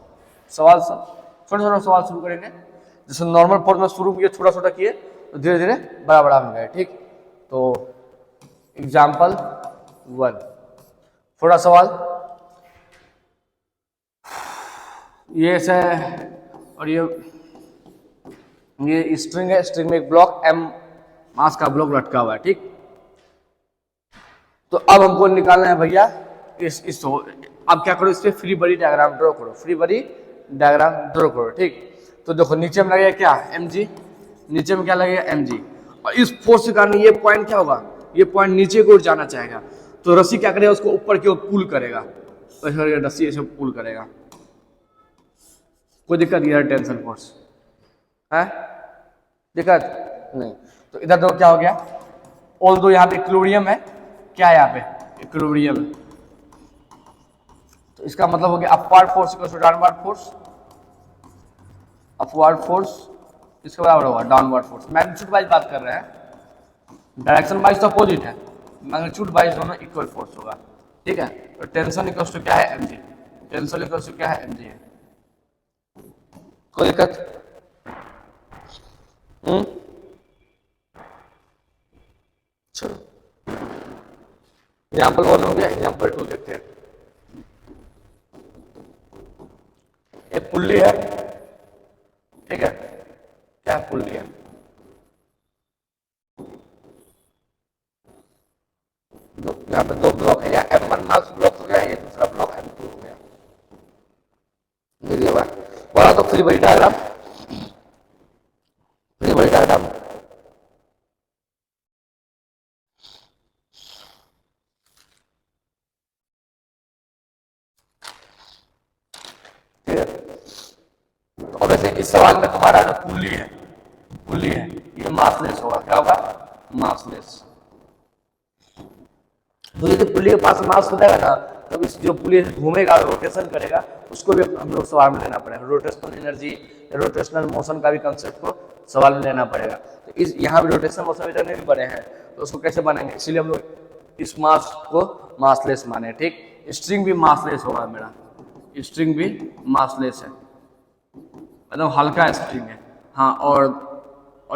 छोटे छोटे सवाल शुरू करेंगे। जैसे नॉर्मल फोर्स में शुरू किए छोटा छोटा किए तो धीरे धीरे बड़ा बड़ा हो गए। ठीक, तो एग्जाम्पल 1, थोड़ा सवाल ये है, और ये स्ट्रिंग है, स्ट्रिंग में एक ब्लॉक M मास का ब्लॉक लटका हुआ है। ठीक, तो अब हमको निकालना है भैया इस अब क्या करो, इस पे फ्री बॉडी डायग्राम ड्रॉ करो, फ्री बॉडी डायग्राम ड्रॉ करो। ठीक, तो देखो नीचे में लगेगा क्या, mg, नीचे में क्या लगेगा, mg, और इस फोर्स के कारण ये पॉइंट क्या होगा, ये पॉइंट नीचे की ओर जाना चाहेगा, तो रस्सी क्या करेगा, उसको ऊपर की ओर पुल करेगा, रस्सी ऐसे पुल करेगा। कोई दिक्कत, ये टेंशन फोर्स है, दिक्कत नहीं। तो इधर देखो क्या हो गया, ऑल दो यहाँ पे इक्विलिब्रियम है, क्या है यहाँ पे, इक्विलिब्रियम है, तो इसका मतलब हो गया upward force equal to downward force, upward force इसके बराबर होगा डाउनवर्ड फोर्स। मैग्नीट्यूड वाइज बात कर रहे हैं, डायरेक्शन वाइज तो अपोजिट है, मैग्नीट्यूड वाइज दोनों इक्वल फोर्स होगा। ठीक है, तो टेंशन इक्वल टू क्या है, mg, टेंशन इक्वल टू क्या है, mg है। कोई दिक्कत, चलो एग्जाम्पल 1 हो गया, एग्जाम्पल 2 देखते हैं। एक पुल्ली है, ठीक है, क्या पुल्ली है, यहाँ पे 2 ब्लॉक है, या M1 मास ब्लॉक हो गया, ये दूसरा ब्लॉक M2 हो गया। बड़ा तो free body diagram, free body diagram इस सवाल में तुम्हारा जो पुल्ली है ये मासलेस होगा। क्या होगा, मासलेस। तो यदि पुल्ली के पास मास हो जाएगा ना, तो इस जो पुल्ली घूमेगा, रोटेशन करेगा, उसको भी हम लोग सवाल में लेना पड़ेगा। रोटेशनल एनर्जी, रोटेशनल मोशन का भी कंसेप्ट को सवाल में लेना पड़ेगा। तो इस यहाँ भी रोटेशनल मोशन इतने भी बने हैं, तो उसको कैसे बनेंगे, इसीलिए हम लोग इस मास को मासलेस माने। ठीक, स्ट्रिंग भी मासलेस होगा मेरा, स्ट्रिंग भी मासलेस है, मतलब हल्का स्ट्रिंग है। हाँ, और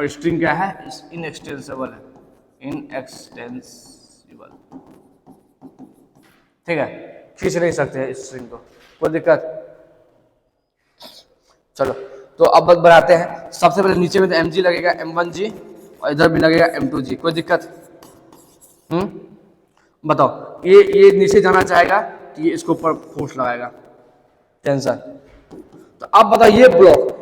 स्ट्रिंग क्या है, इनएक्सटेंसिबल है, इनएक्सटेंसिबल। ठीक है, खींच नहीं सकते हैं स्ट्रिंग को, कोई दिक्कत। चलो तो अब बनाते हैं। सबसे पहले नीचे में तो mg लगेगा, m1g, और इधर भी लगेगा m2g। कोई दिक्कत, बताओ, ये नीचे जाना चाहेगा कि ये इसको ऊपर फोर्स लगाएगा, टेंशन। तो अब बताओ, ये ब्लॉक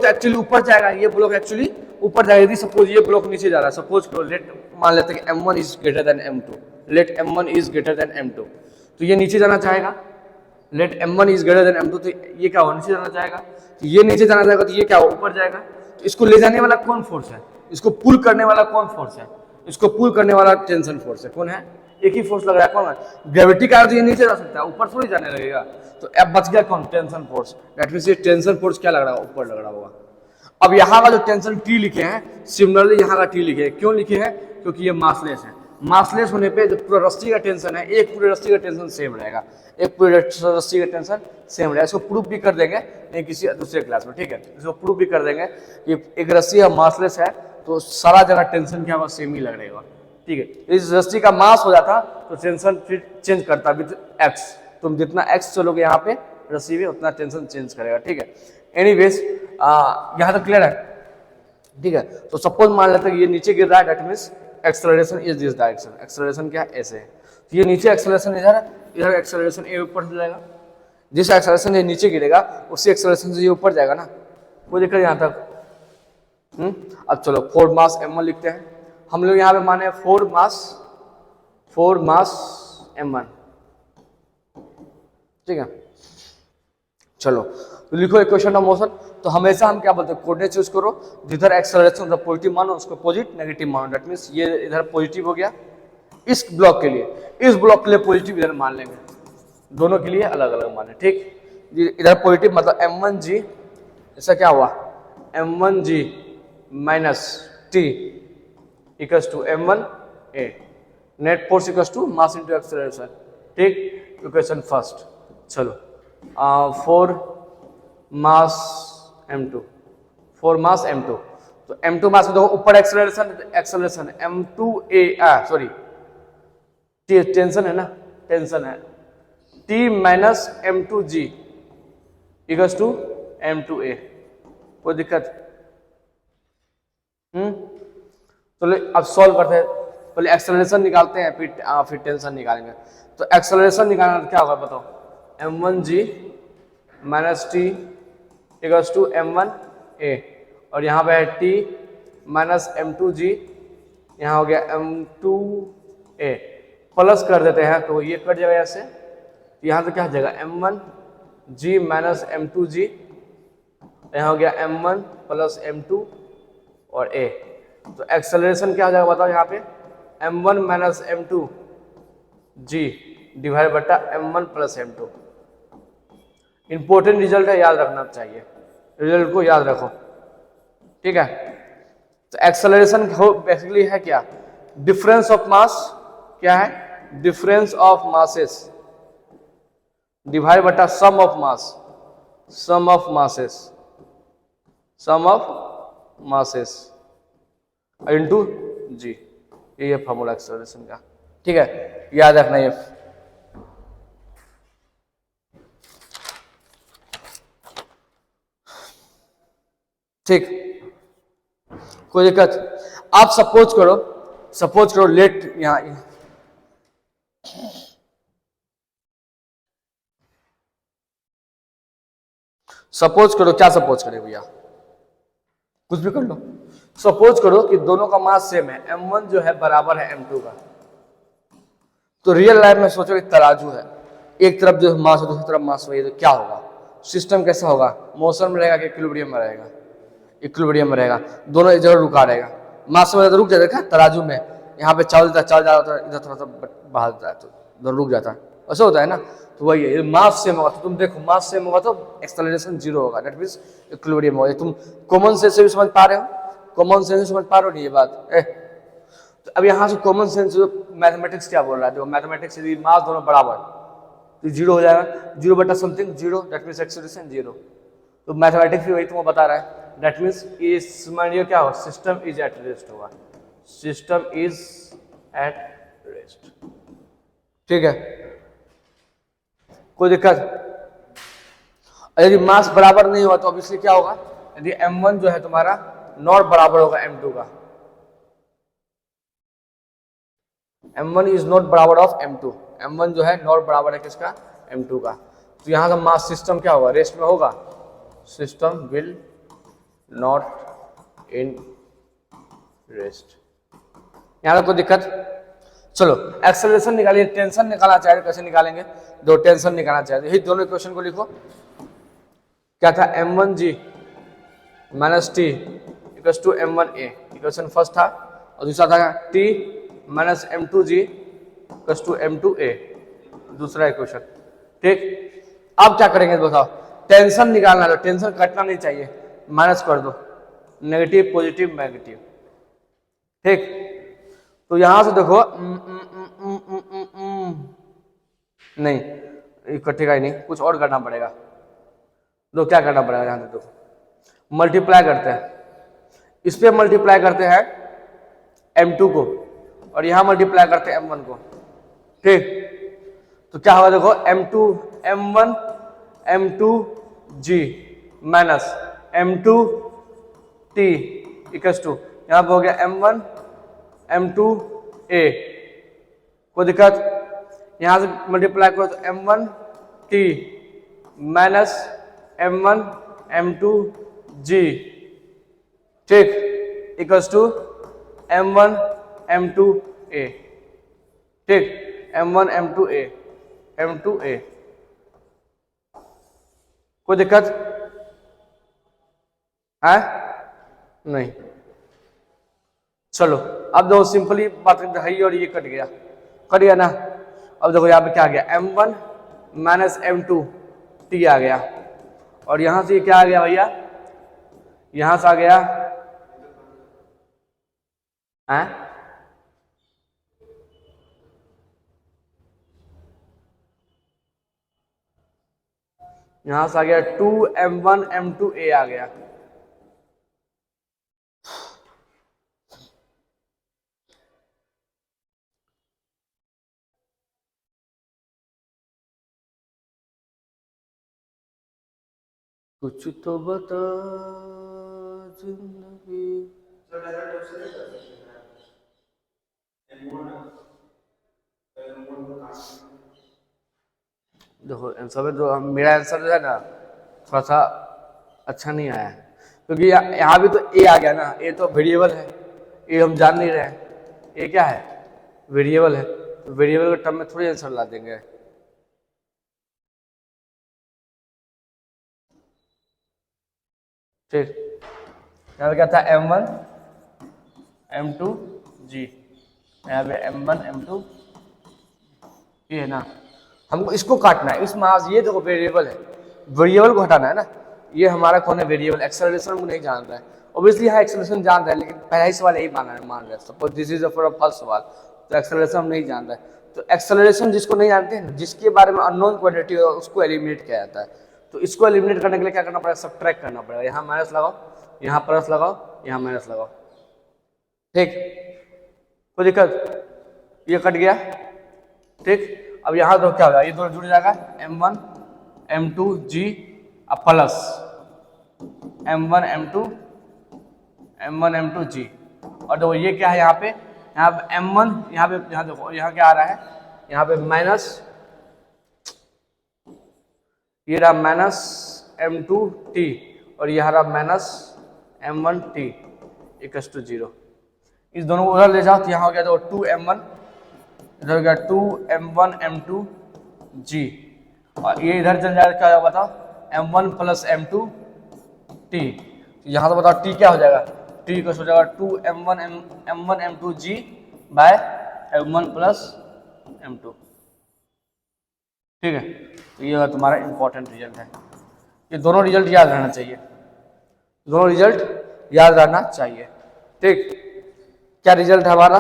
तो एक्चुअली ऊपर जाएगा, ये ब्लॉक एक्चुअली ऊपर जाएगा। यदि सपोज ये ब्लॉक नीचे जा रहा है, सपोज करो, लेट मान लेते हैं कि m1 is greater than m2, let m1 is greater than m2, तो ये नीचे जाना चाहेगा। Late m1 is greater than m2, तो ये क्या हो, नीचे जाना चाहेगा। तो ये नीचे जाना चाहेगा, तो ये क्या हो, ऊपर जाएगा। तो इसको ले जाने वाला कौन फोर्स है, इसको पुल करने वाला कौन फोर्स है, इसको पुल करने वाला टेंशन फोर्स है। कौन है, एक ही फोर्स लग रहा है, कौन है, ग्रेविटी का। तो ये नीचे जा सकता है, ऊपर थोड़ी जाने लगेगा। तो अब बच गया कौन, टेंशन फोर्स। दैट मींस ये टेंशन फोर्स क्या लग रहा है, ऊपर लग रहा होगा। अब यहाँ का जो टेंशन टी लिखे हैं, सिमिलरली यहाँ का टी लिखे हैं। क्यों लिखे हैं? क्योंकि ये मासलेस है। मासलेस होने पे जो पूरा रस्सी का टेंशन है, एक पूरे रस्सी का टेंशन सेम रहेगा, एक पूरे रस्सी का टेंशन सेम रहेगा। इसको प्रूफ भी कर देंगे नहीं किसी दूसरे क्लास में, ठीक है। इसको प्रूफ भी कर देंगे कि एक रस्सी है मासलेस है तो सारा जगह टेंशन क्या होगा, सेम ही लग रहेगा, ठीक है। इस रस्सी का मास हो जाता तो टेंशन फिर चेंज करता विद एक्स। तुम जितना एक्स चलोगे यहाँ पे रस्सी में उतना टेंशन चेंज करेगा, ठीक है। एनीवेज यहाँ तक क्लियर है, ठीक है। तो सपोज मान लेते हैं ये नीचे गिर रहा है, that means acceleration is this direction. Acceleration क्या है? ऐसे है। तो ये नीचे एक्सेलरेशन इधर है, इधर एक्सेलरेशन ए ऊपर से जाएगा। जिस एक्सेलरेशन ये नीचे गिरेगा उसी एक्सेलरेशन से ये ऊपर जाएगा ना, कोई दिक्कत यहाँ तक? अब चलो 4 मास m1 लिखते हैं हम लोग। यहाँ पे माने 4 मास m1, ठीक है। चलो तो लिखो इक्वेशन ऑफ मोशन। तो हमेशा हम क्या बोलते हैं, कोऑर्डिनेट चूज करो जिधर एक्सेलरेशन का पॉजिटिव मानो उसको पॉजिटिव, नेगेटिव मानो। दैट मींस ये इधर पॉजिटिव हो गया इस ब्लॉक के लिए, इस ब्लॉक के लिए पॉजिटिव इधर मान लेंगे, दोनों के लिए अलग अलग माने, ठीक। इधर पॉजिटिव मतलब m1g, ऐसा क्या हुआ, m1g minus T equals to m1a, net force equals to mass into acceleration, ठीक। Equation first. चलो 4 मास m2, 4 मास m2। तो m2 मास देखो ऊपर एक्सेलरेशन m2a, सॉरी टेंशन है ना, टेंशन है, t minus m2g equals to m2a। कोई दिक्कत? चलो अब सॉल्व करते हैं। पहले एक्सेलरेशन निकालते हैं फिर टेंशन निकालेंगे। तो एक्सेलरेशन निकालना क्या होगा बताओ, m1g minus T equals to m1a, और यहाँ पे है t माइनस m2g, यहाँ हो गया m2a, प्लस कर देते हैं तो ये कट जाएगा ऐसे, यहाँ तो क्या हो जाएगा m1g माइनस m2g, यहाँ हो गया m1 प्लस m2 और a। तो एक्सेलरेशन क्या हो जाएगा बताओ, यहाँ पे m1 माइनस m2g डिवाइड बटा m1 plus m2। Important result है, याद रखना चाहिए, रिजल्ट को याद रखो, ठीक है। तो एक्सेलरेशन बेसिकली है क्या, डिफरेंस ऑफ मास, क्या है, डिफरेंस ऑफ मासेस डिवाइड बटा sum of mass, sum of masses, sum of masses into g. ये फॉर्मूला एक्सेलरेशन का, ठीक है, याद रखना ये। ठीक, कोई दिक्कत? आप सपोज करो लेट, यहां सपोज करो, क्या सपोज करें भैया, कुछ भी कर लो। सपोज करो कि दोनों का मास सेम है, m1 जो है बराबर है m2 का। तो रियल लाइफ में सोचो कि तराजू है, एक तरफ जो मास है दूसरी तरफ मास वही, तो क्या होगा, सिस्टम कैसा होगा, मोशन में रहेगा कि इक्विलिब्रियम में रहेगा, इक्विलिब्रियम में रहेगा, दोनों एक जगह रुका रहेगा। मास में रुक जाता है तराजू में, यहाँ पे चावल जा रहा होता है, इधर थोड़ा सा बाहर जाता है तो इधर रुक जाता है, ऐसा होता है ना। तो वही है, मास सेम होगा तो तुम देखो मास सेम होगा तो एक्सेलरेशन 0 होगा, दैट मींस इक्विलिब्रियम होगा। तुम कॉमन सेंस से भी समझ पा रहे हो, कॉमन सेंस से समझ पा रहे हो नहीं ये बात? तो अब यहाँ से कॉमन सेंस मैथमेटिक्स क्या बोल रहा है, देखो मैथमेटिक्स यदि मास दोनों बराबर तो 0 हो जाएगा, 0 बटा समथिंग 0, दैट मींस एक्सेलरेशन 0। तो मैथमेटिक्स भी वही तुमको बता रहा है, दैट मीन्स इस मानिए क्या हो, सिस्टम इज एट रेस्ट होगा, सिस्टम इज एट रेस्ट, ठीक है। कोई दिक्कत? यदि मास बराबर नहीं हुआ तो ऑब्वियसली क्या होगा, यदि m1 जो है तुम्हारा नॉट बराबर होगा m2 का, m1 इज नॉट बराबर ऑफ m2, m1 जो है नॉट बराबर है किसका, m2 का। तो यहां का मास सिस्टम क्या होगा, रेस्ट में होगा, system will not in rest. यहां तक कोई दिक्कत? चलो एक्सेलरेशन निकालिए, टेंशन निकालना चाहिए, कैसे निकालेंगे, दो टेंशन निकालना चाहिए, यही दोनों इक्वेशन को लिखो। क्या था, m1g minus T equals to m1a, equation first था, और दूसरा था t minus m2g equals to m2a, दूसरा इक्वेशन, ठीक। अब क्या करेंगे बताओ, टेंशन निकालना है, तो टेंशन कटना नहीं चाहिए, माइनस कर दो, नेगेटिव पॉजिटिव नेगेटिव। ठीक, तो यहां से देखो नहीं, ये कटेगा ही नहीं, कुछ और करना पड़ेगा। तो क्या करना पड़ेगा, यहां से देखो मल्टीप्लाई करते हैं, इस पे मल्टीप्लाई करते हैं m2 को, और यहां मल्टीप्लाई करते हैं m1 को। ठीक, तो क्या होगा देखो m2 m1 m2 g minus m2 t equals to, यहां पे हो गया m1 m2 a, कोई दिक्कत, यहां से मल्टीप्लाई करो तो m1 t minus m1 m2 g, ठीक, equals to m1 m2 a। ठीक, m1 m2 a m2 a, कोई दिक्कत है नहीं। चलो अब देखो सिंपली बात करते हैं, और ये कट गया ना। अब देखो यहाँ पे क्या आ गया m1 माइनस m2 t आ गया, और यहां से क्या आ गया भैया, यहां से आ गया है यहां से आ गया 2m1 m2 a आ गया। कुछ तो बता जिंदगी। देखो आंसर में जो मेरा आंसर जो है ना थोड़ा सा अच्छा नहीं आया है, क्योंकि यहाँ भी तो ए आ गया ना, ए तो वेरिएबल है, ए हम जान नहीं रहे हैं, ए क्या है वेरिएबल है, तो वेरिएबल के टर्म में थोड़ी आंसर ला देंगे। ठीक, यहाँ पे क्या था m1 m2 g, यहाँ पे m1 m2 ये है ना, हमको इसको काटना है, इसमें ये देखो वेरिएबल है, वेरिएबल को हटाना है ना, ये हमारा कौन है वेरिएबल, एक्सेलरेशन को नहीं जान रहा है, ऑब्वियसली यहाँ एक्सेलरेशन जान रहा है, लेकिन पहला ही सवाल यही मान रहा है, suppose this is for first सवाल, तो एक्सेलरेशन हम नहीं जान रहा है, तो एक्सेलरेशन जिसको नहीं जानते हैं, जिसके बारे में अननोन क्वांटिटी हो उसको एलिमिनेट किया जाता है, तो इसको एलिमिनेट करने के लिए क्या करना पड़ेगा, सब्ट्रैक्ट करना पड़ेगा, यहाँ माइनस लगाओ, यहाँ प्लस लगाओ, यहाँ माइनस लगाओ। ठीक, कोई दिक्कत, ये कट गया। ठीक, अब यहाँ तो क्या होगा, ये दोनों जुड़ जाएगा m1 m2 g अब प्लस m1 m2 g, और देखो ये क्या है यहाँ पे m1, यहाँ देखो यहाँ क्या आ रहा है, यहाँ पे माइनस, ये रहा माइनस m2 t, और यहाँ रहा minus m1 t equal to 0। इस दोनों को उधर ले जाओ तो यहाँ हो गया देखो 2m1, इधर हो गया 2m1 m2 g, और ये इधर चल जाएगा, क्या होगा बताओ m1 प्लस m2 t, यहाँ तो बताओ t क्या हो जाएगा, t को हो जाएगा 2m1 m2 g bye m1 plus m2। ठीक है, तो ये तुम्हारा इंपॉर्टेंट रिजल्ट है, ये दोनों रिजल्ट याद रहना चाहिए, दोनों रिजल्ट याद रहना चाहिए। ठीक, क्या रिजल्ट है हमारा,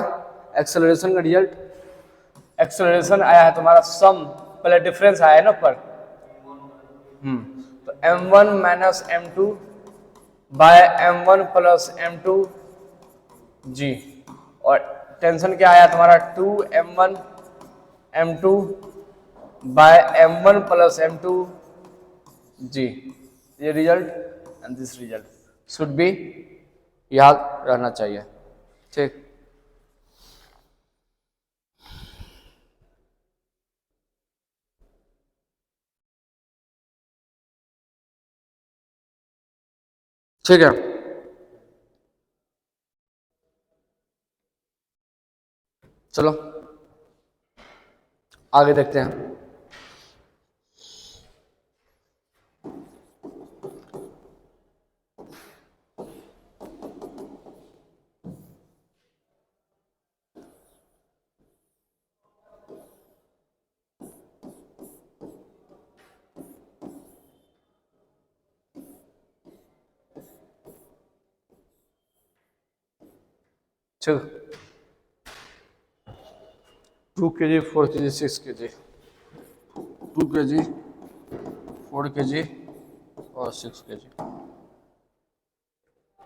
एक्सेलरेशन का रिजल्ट, एक्सेलरेशन आया है तुम्हारा सम, पहले डिफरेंस आया है ना ऊपर, तो m1 minus m2 by m1 plus m2 g, और टेंशन क्या आया तुम्हारा 2m1 m2 by m1 plus m2 g, ये result and this result should be याद रहना चाहिए। ठीक, ठीक है, चलो आगे देखते हैं। ठीक, 2 kg, 4 kg, 6 kg, 2 kg, 4 kg और 6 kg।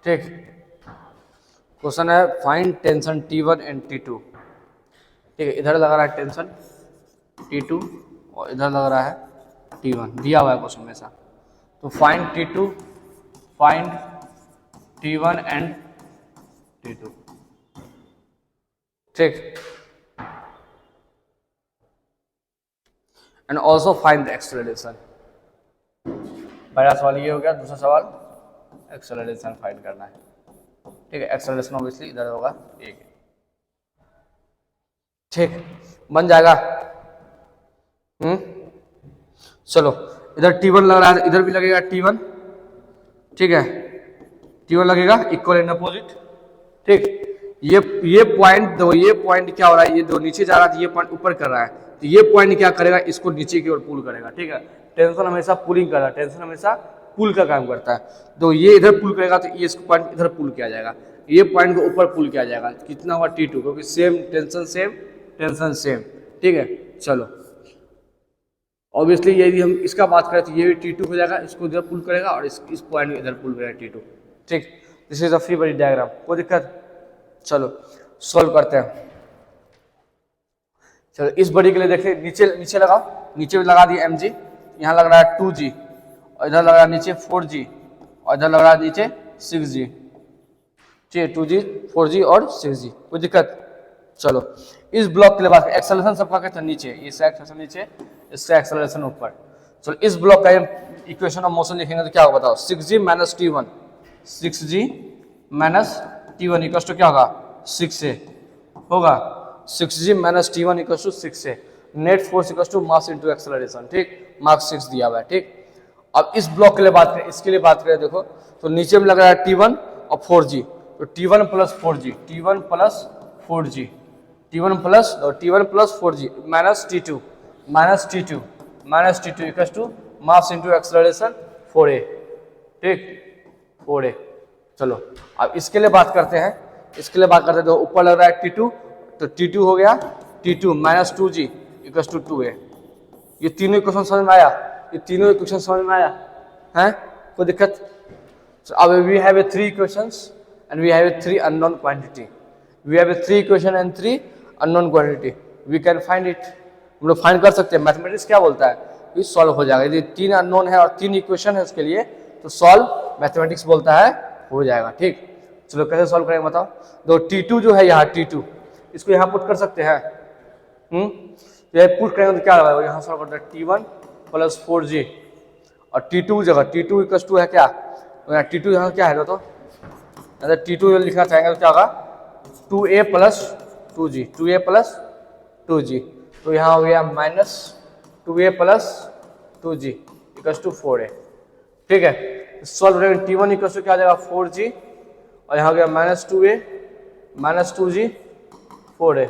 ठीक, क्वेश्चन है find tension T1 and T2। ठीक है, इधर लग रहा है टेंशन T2 और इधर लग रहा है T1, दिया हुआ है क्वेश्चन में ऐसा। तो find T2, find T1 and T2। ठीक, and also find the acceleration. पहला सवाल ये हो गया, दूसरा सवाल एक्सेलरेशन फाइंड करना है। ठीक है, एक्सेलरेशन ऑब्वियसली इधर होगा 1। ठीक, बन जाएगा। चलो, इधर T1 लग रहा है, इधर भी लगेगा T1। ठीक है, T1 लगेगा इक्वल एंड अपोजिट। ठीक, ये पॉइंट दो, ये पॉइंट क्या हो रहा है, ये दो नीचे जा रहा है, ये पॉइंट ऊपर कर रहा है, तो ये पॉइंट क्या करेगा, इसको नीचे की ओर पुल करेगा। ठीक है, टेंशन हमेशा पुलिंग कर रहा है, टेंशन हमेशा पुल का काम करता है। तो ये इधर पुल करेगा तो ये इसको पॉइंट इधर पुल किया जाएगा, ये पॉइंट को ऊपर पुल किया जाएगा। कितना हुआ T2, क्योंकि same tension, same tension, same. ठीक है, चलो ऑब्वियसली यदि हम इसका बात करें तो ये भी T2 हो जाएगा, इसको इधर पुल करेगा और इस पॉइंट को इधर पुल करेगा T2। ठीक, this is a free body diagram, कोई दिक्कत। चलो सॉल्व करते हैं। चलो इस बॉडी के लिए देखिए, नीचे लगाओ, नीचे लगा दिया mg, यहाँ लग रहा है 2g और इधर लग रहा है नीचे 4g और इधर लग रहा है नीचे 6g। ठीक है, 2g, 4g और 6g, कोई दिक्कत। चलो इस ब्लॉक के लिए बात, एक्सेलरेशन सबका कहते हैं नीचे, इसका एक्सेलरेशन नीचे, इसका एक्सेलरेशन ऊपर। चलो इस ब्लॉक का इक्वेशन ऑफ मोशन लिखेंगे तो क्या होगा बताओ, 6g minus T1, 6g minus T1 equal to क्या होगा, 6a होगा। 6g minus T1 equal to 6a। Net force equal to mass into acceleration. ठीक, मार्क 6 दिया हुआ है। ठीक, अब इस ब्लॉक के लिए बात करें, इसके लिए बात करें, देखो तो नीचे में लग रहा है T1 और 4g, तो T1 plus 4g, T1 plus 4g, T1 plus 4g minus T2, minus T2, minus T2 equal to mass into acceleration 4a। ठीक, 4a। चलो अब इसके लिए बात करते हैं, इसके लिए बात करते हैं, तो ऊपर लग रहा है T2, तो T2 हो गया T2 minus 2g equal to 2a। ये तीनों इक्वेशन समझ में आया, ये तीनों इक्वेशन समझ में आया है, कोई दिक्कत। अब we have 3 equations and we have 3 unknown quantity, we have 3 equation and 3 unknown quantity, we can find it. हम लोग फाइंड कर सकते हैं। मैथमेटिक्स क्या बोलता है, ये सॉल्व हो जाएगा। यदि 3 अननोन है और 3 इक्वेशन है उसके लिए, तो सॉल्व मैथमेटिक्स बोलता है हो जाएगा। ठीक, चलो कैसे सॉल्व करेंगे बताओ। तो T2 जो है यहाँ T2, इसको यहाँ पुट कर सकते हैं। ये पुट करेंगे तो क्या होगा, यहाँ सॉल्व करते हैं T1 प्लस 4g और T2 जगह T2 इक्वल टू है क्या, T2 यहाँ क्या है, तो T2 लिखना चाहेंगे तो क्या होगा 2a plus 2g, 2a plus 2g, तो यहाँ हो गया minus 2a plus 2g equal to 4a। ठीक है, सॉल्व करेंगे T1 इक्वल टू क्या आ जाएगा 4g और यहाँ हो गया minus 2a minus 2g 4a,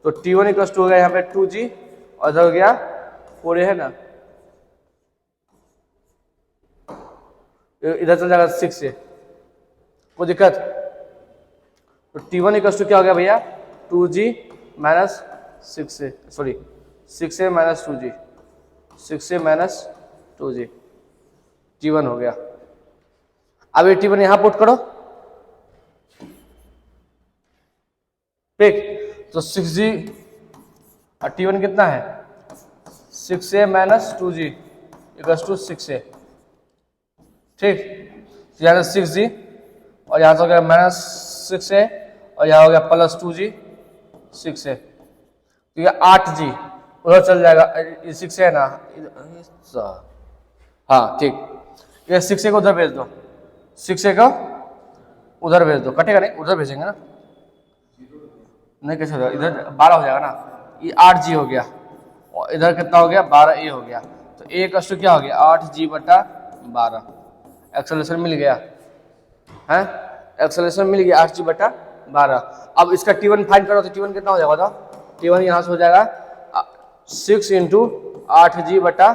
तो T1 इक्वल टू हो गया यहाँ पे 2g और इधर हो गया 4a है ना, इधर चल जाएगा 6a, कोई दिक्कत। तो T1 इक्वल टू क्या हो गया भैया 2g minus 6a, sorry 6a minus 2g, 6a minus 2g, T1 हो गया। अब ये T1 यहां पुट करो। ठीक, तो 6g और T1 कितना है 6a minus 2g equal to 6a। ठीक, तो यहाँ से 6g और यहाँ से हो गया माइनस 6a और यहाँ हो गया प्लस 2g 6a, तो ये 8g उधर चल जाएगा, 6a है ना, हाँ ठीक, ये 6a को उधर भेज दो, 6a को उधर भेज दो, कटेगा नहीं, उधर भेजेंगे ना, नहीं कैसे होगा, इधर 12 हो जाएगा ना, ये 8g हो गया और इधर कितना हो गया 12a हो गया, तो a का स्टू क्या हो गया 8g बटा 12, एक्सेलरेशन मिल गया है, एक्सेलरेशन मिल गया 8g बटा 12। अब इसका T1 फाइंड करो तो T1 कितना हो जाएगा बताओ, T1 यहाँ से हो जाएगा 6 इंटू 8g बटा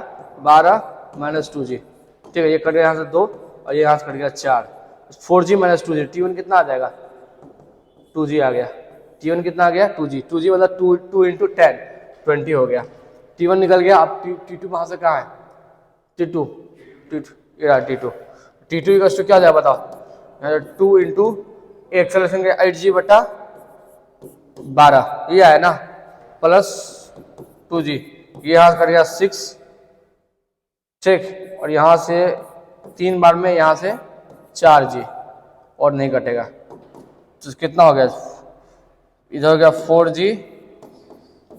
12 माइनस 2g। ठीक है, ये कट गया यहाँ से 2 और ये यहाँ से कट गया 4, 4g माइनस 2g, T1 कितना आ जाएगा 2g आ गया। T1 कितना आ गया 2g, 2g मतलब 2 इंटू 10 20 हो गया। T1 निकल गया। अब T2 वहां से कहाँ है T2 T2 इक्वल टू क्या जाए बताओ 2 इंटू एक्सेलरेशन का 8g बटा 12 ये है ना प्लस 2g, ये यहाँ से कट गया 6 ठीक, और यहाँ से 3 बार में यहाँ से 4g और नहीं कटेगा तो कितना हो गया इधर हो गया 4g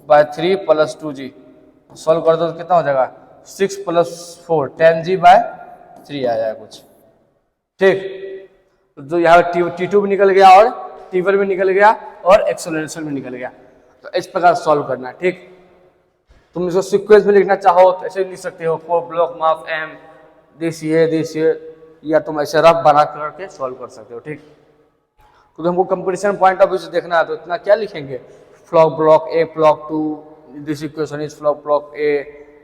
bye 3 plus 2g, solve कर दो तो कितना हो जाएगा 6 प्लस 4 10g बाय 3 आ जाएगा कुछ ठीक। तो यहाँ T2 भी निकल गया और T1 भी निकल गया और एक्सेलरेशन भी निकल गया। तो इस प्रकार सॉल्व करना है ठीक। तुम इसको सीक्वेंस में लिखना चाहो तो ऐसे लिख सकते हो for block mass m this ये, या तुम ऐसे रफ बना करके सॉल्व कर सकते हो ठीक। क्योंकि हमको कंपटीशन पॉइंट ऑफ व्यू से देखना है तो इतना क्या लिखेंगे block A block 2 this equation is block ए,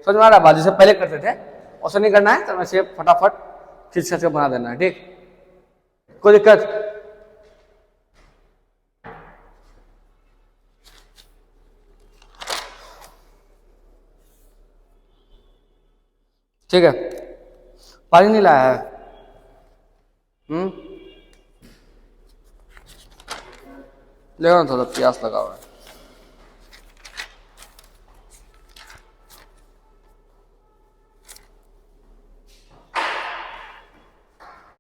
समझ में आ रहा है जैसे पहले करते थे वैसा नहीं करना है, तो वैसे फटाफट खींच खींच के बना देना है ठीक, कोई दिक्कत ठीक है। पानी नहीं लाया है ले थोड़ा प्यास लगा हुआ है।